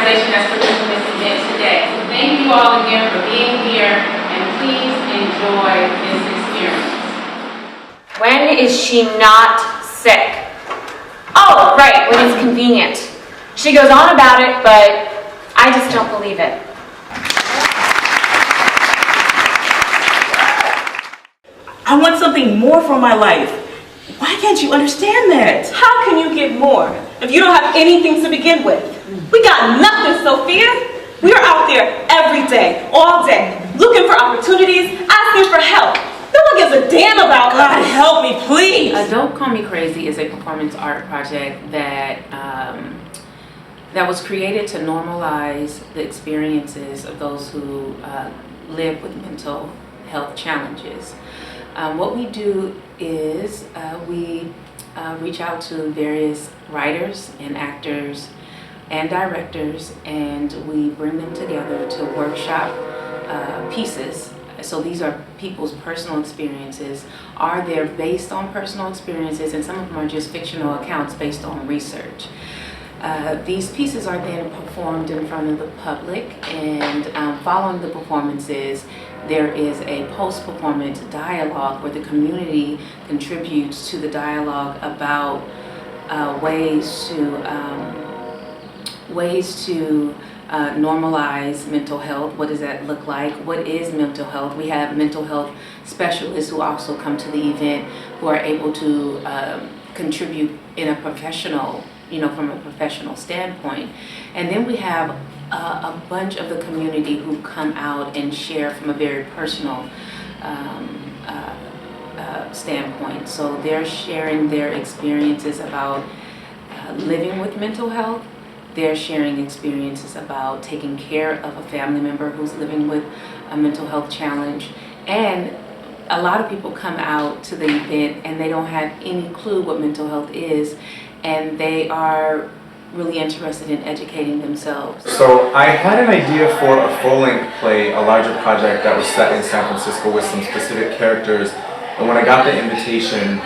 organization that's producing this event today. So thank you all again for being here, and please enjoy this experience. When is she not sick? Oh, right, when it's convenient. She goes on about it, but I just don't believe it. I want something more from my life. Why can't you understand that? How can you give more if you don't have anything to begin with? We got nothing, Sophia. We are out there every day, all day, looking for opportunities, asking for help. No one gives a damn about God, us. help me, please. Don't Call Me Crazy is a performance art project that that was created to normalize the experiences of those who live with mental health challenges. What we do is we reach out to various writers and actors and directors, and we bring them together to workshop pieces. So these are people's personal experiences. Are they based on personal experiences, and some of them are just fictional accounts based on research. These pieces are then performed in front of the public, and following the performances, there is a post-performance dialogue where the community contributes to the dialogue about ways to normalize mental health. What does that look like? What is mental health? We have mental health specialists who also come to the event who are able to contribute in a professional, from a professional standpoint. And then we have a bunch of the community who come out and share from a very personal standpoint. So they're sharing their experiences about living with mental health. They're sharing experiences about taking care of a family member who's living with a mental health challenge. And a lot of people come out to the event and they don't have any clue what mental health is, and they are really interested in educating themselves. So I had an idea for a full-length play, a larger project that was set in San Francisco with some specific characters. And when I got the invitation,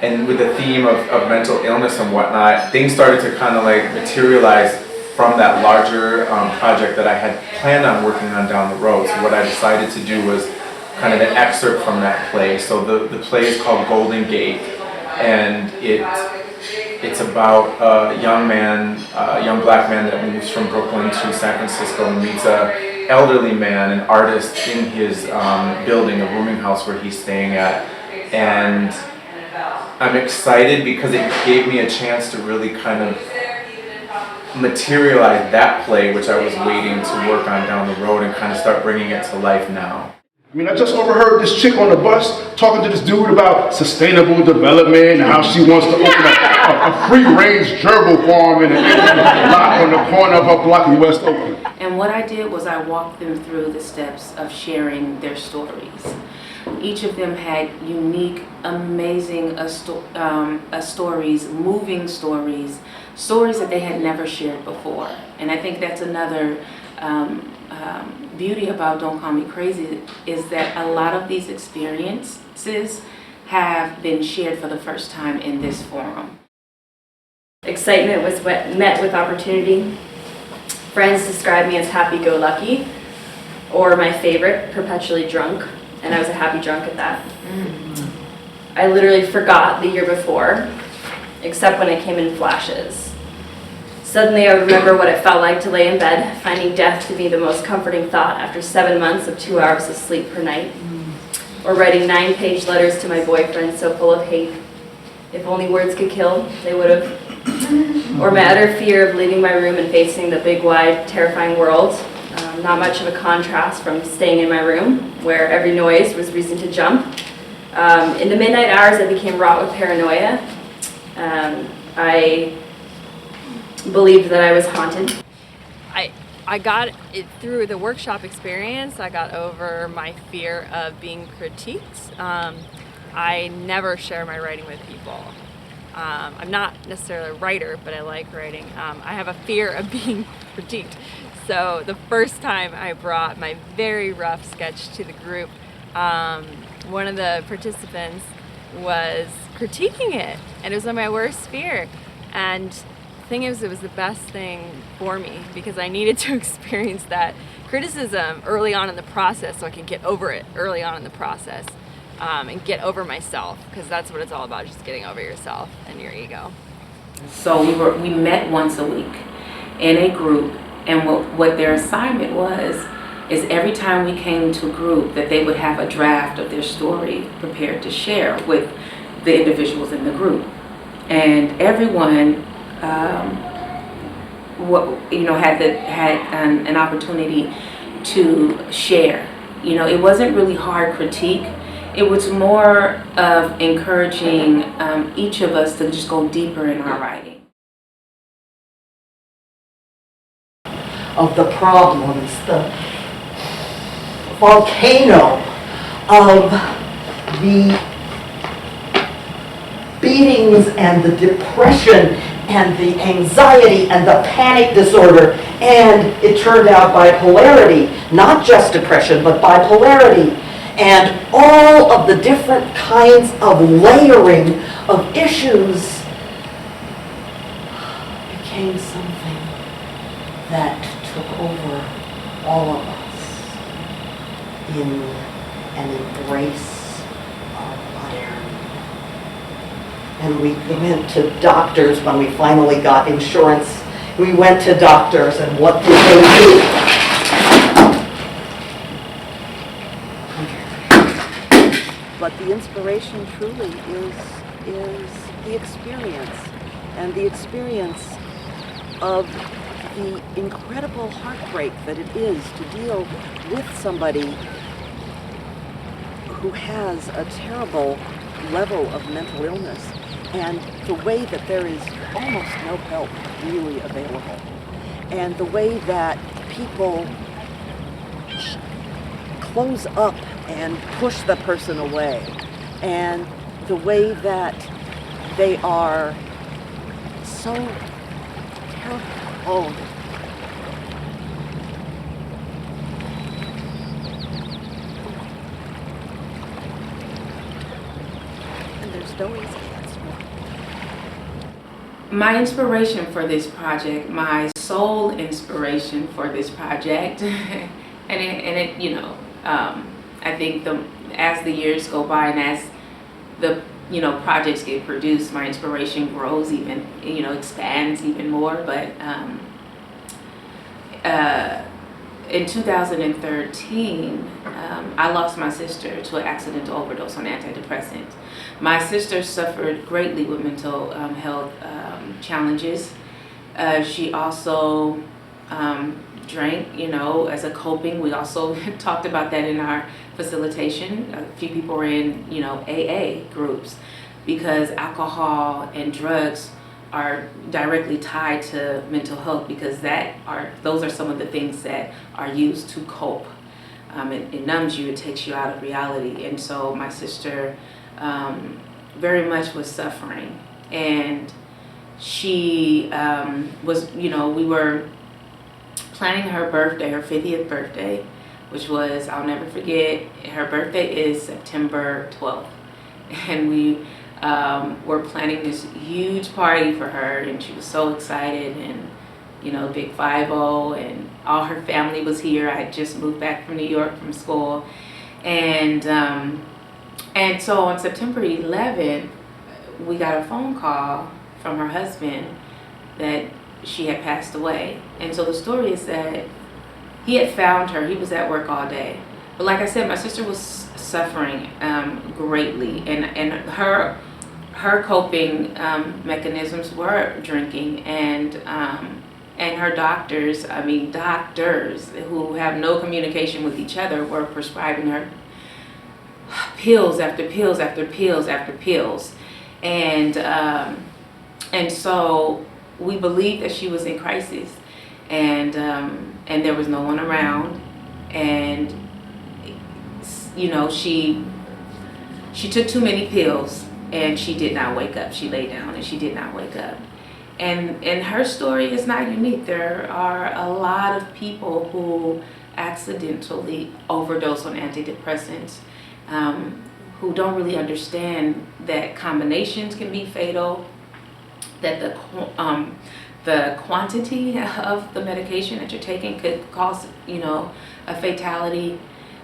and with the theme of mental illness and whatnot, things started to kind of like materialize from that larger project that I had planned on working on down the road. So what I decided to do was kind of an excerpt from that play. So the play is called Golden Gate, and it's about a young man, a young black man that moves from Brooklyn to San Francisco and meets a elderly man, an artist in his building, a rooming house where he's staying at. And I'm excited because it gave me a chance to really kind of materialize that play, which I was waiting to work on down the road, and kind of start bringing it to life now. I mean, I just overheard this chick on the bus talking to this dude about sustainable development and how she wants to open a free-range gerbil farm in an lot on the corner of her block in West Oakland. And what I did was I walked them through the steps of sharing their stories. Each of them had unique, amazing stories, moving stories that they had never shared before. And I think that's another beauty about Don't Call Me Crazy, is that a lot of these experiences have been shared for the first time in this forum. Excitement was met with opportunity. Friends described me as happy-go-lucky, or my favorite, perpetually drunk, and I was a happy drunk at that. I literally forgot the year before, except when it came in flashes. Suddenly I would remember what it felt like to lay in bed, finding death to be the most comforting thought after 7 months of 2 hours of sleep per night, or writing 9-page letters to my boyfriend so full of hate. If only words could kill, they would have. Or my utter fear of leaving my room and facing the big, wide, terrifying world. Not much of a contrast from staying in my room, where every noise was reason to jump. In the midnight hours, I became wrought with paranoia. I believed that I was haunted. I got it through the workshop experience. I got over my fear of being critiqued. I never share my writing with people. I'm not necessarily a writer, but I like writing. I have a fear of being critiqued. So the first time I brought my very rough sketch to the group, one of the participants was critiquing it, and it was my worst fear. And thing is, it was the best thing for me because I needed to experience that criticism early on in the process so I could get over it early on in the process, and get over myself, because that's what it's all about, just getting over yourself and your ego. So we met once a week in a group, and what their assignment was is every time we came to group that they would have a draft of their story prepared to share with the individuals in the group. And everyone had an opportunity to share. It wasn't really hard critique. It was more of encouraging each of us to just go deeper in our writing. Of the problems, the volcano of the beatings and the depression and the anxiety and the panic disorder, and it turned out bipolarity, not just depression, but bipolarity, and all of the different kinds of layering of issues became something that took over all of us in an embrace of modernity. And we went to doctors when we finally got insurance. We went to doctors, and what did they do? But the inspiration truly is the experience, and the experience of the incredible heartbreak that it is to deal with somebody who has a terrible level of mental illness, and the way that there is almost no help really available, and the way that people close up and push the person away, and the way that they are so terrible. Oh. And there's no easy answer. My inspiration for this project, my sole inspiration for this project, I think as the years go by and as the projects get produced, my inspiration grows even, expands even more. But in 2013, I lost my sister to an accidental overdose on antidepressants. My sister suffered greatly with mental health challenges. She also drank, as a coping. We also talked about that in our facilitation. A few people were in, AA groups, because alcohol and drugs are directly tied to mental health, because those are some of the things that are used to cope. It numbs you, it takes you out of reality. And so my sister very much was suffering, and she was, we were planning her birthday, her 50th birthday, which was, I'll never forget, her birthday is September 12th. And we were planning this huge party for her, and she was so excited, and big 5-0, and all her family was here. I had just moved back from New York from school. And so on September 11th, we got a phone call from her husband that she had passed away. And so the story is that he had found her. He was at work all day. But like I said, my sister was suffering greatly, and her coping mechanisms were drinking, and her doctors who have no communication with each other were prescribing her pills after pills after pills after pills, and so we believed that she was in crisis, and there was no one around, and she took too many pills, and she did not wake up. She lay down and she did not wake up. And her story is not unique. There are a lot of people who accidentally overdose on antidepressants, who don't really understand that combinations can be fatal, that the the quantity of the medication that you're taking could cause, a fatality,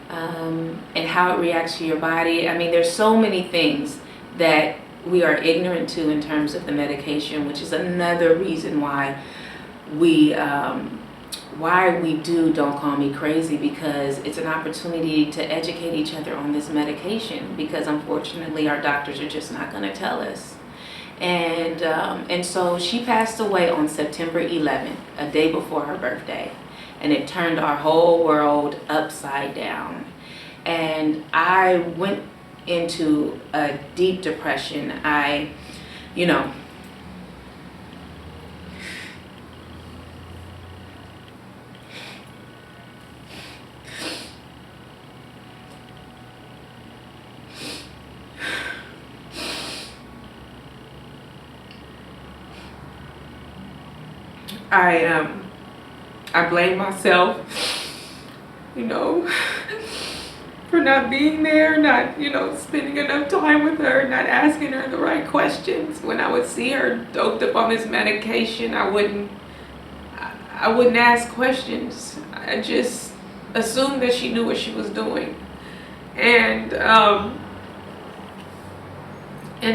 and how it reacts to your body. I mean, there's so many things that we are ignorant to in terms of the medication, which is another reason why we do Don't Call Me Crazy, because it's an opportunity to educate each other on this medication, because unfortunately our doctors are just not going to tell us. And so she passed away on September 11th, a day before her birthday, and it turned our whole world upside down. And I went into a deep depression. I blame myself, for not being there, not, spending enough time with her, not asking her the right questions. When I would see her doped up on this medication, I wouldn't ask questions. I just assumed that she knew what she was doing. And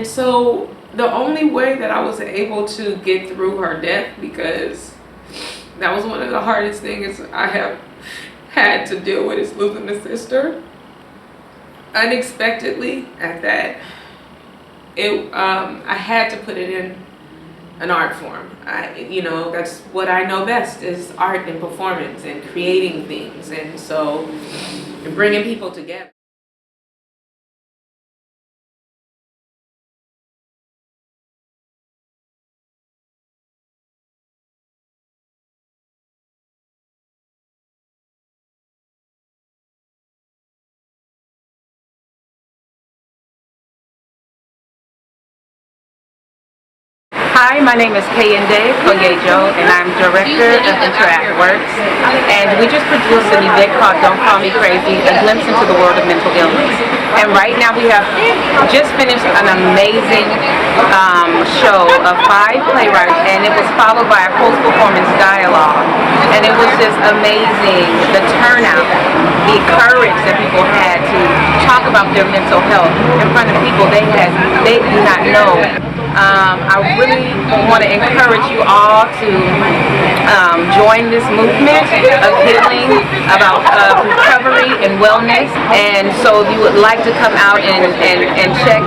so the only way that I was able to get through her death, because that was one of the hardest things I have had to deal with, is losing a sister unexpectedly at that. I had to put it in an art form. That's what I know best, is art and performance and creating things, and so bringing people together. Hi, my name is Kayende Koyejo, and I'm Director of Interact Works. And we just produced an event called Don't Call Me Crazy, a glimpse into the world of mental illness. And right now we have just finished an amazing show of 5 playwrights, and it was followed by a post-performance dialogue. And it was just amazing, the turnout, the courage that people had to talk about their mental health in front of people they do not know. I really want to encourage you all to join this movement of healing, about recovery and wellness. And so if you would like to come out and check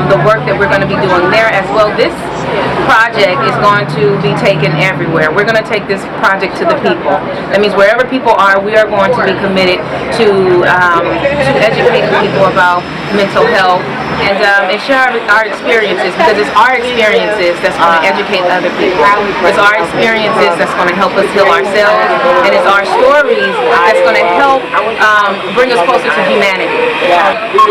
the work that we're going to be doing there as well, this project is going to be taken everywhere. We're going to take this project to the people. That means wherever people are, we are going to be committed to educate people about mental health and share our experiences, because it's our experiences that's going to educate other people. It's our experiences that's going to help us heal ourselves, and it's our stories that's going to help bring us closer to humanity.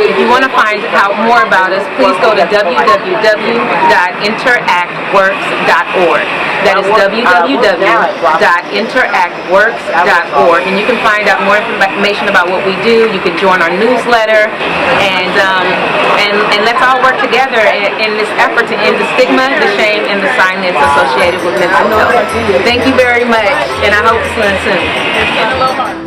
If you want to find out more about us, please go to www.interactworks.org. That is www.interactworks.org, and you can find out more information about what we do. You can join our newsletter, and let's all work together in this effort to end the stigma, the shame, and the silence associated with mental health. Thank you very much, and I hope to see you soon.